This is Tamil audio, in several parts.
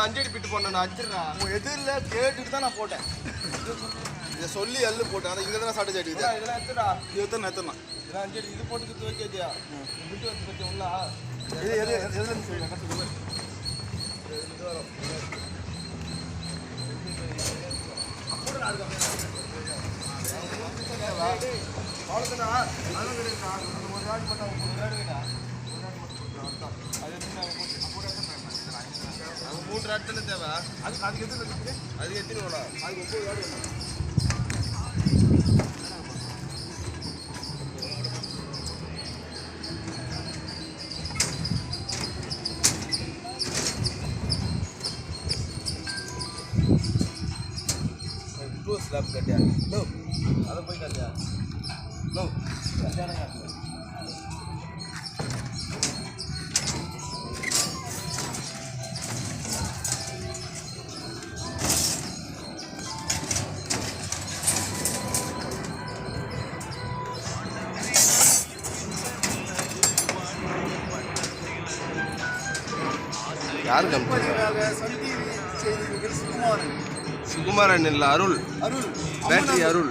5 அடி பிட்டு போட்டேன். நான் அடிச்சிடுறேன். உன் எதிரில் கேட்டுட்டு தான் நான் போட்டேன். இதை சொல்லி எள்ளு போட்டேன். அதை இங்கே தான் சாப்பிட்டு சாட்டிக்குது. இதெல்லாம் எடுத்துடா. இது எத்தனை இதெல்லாம் 5 அடி இது போட்டு குத்து வச்சதியா விட்டு வச்சு பற்றி உள்ள இது எதுன்னு சொல்லுங்க. இது வரும். அவ்வளோதானா? அதெல்லாம் கிடையாதுடா. ஒரு நாள் போட்டா 3 இடத்துல தேவை. அதுக்கு எத்தனை இருக்குது? அதுக்கு எத்தனை வேணும்? அதுக்கு 9 வேணும். ப்ளூ ஸ்லாப் கட்டியா? அதை போய் கட்டியா? கல்யாணம் காட்டு. யார் கம்பெனி? சுகுமாரன் இல்லை, அருள். பேட்டரி அருள்.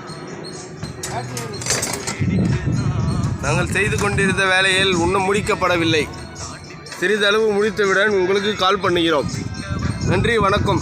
நாங்கள் செய்து கொண்டிருந்த வேலையில் இன்னும் முடிக்கப்படவில்லை. சிறிதளவு முடித்தவுடன் உங்களுக்கு கால் பண்ணுகிறோம். நன்றி, வணக்கம்.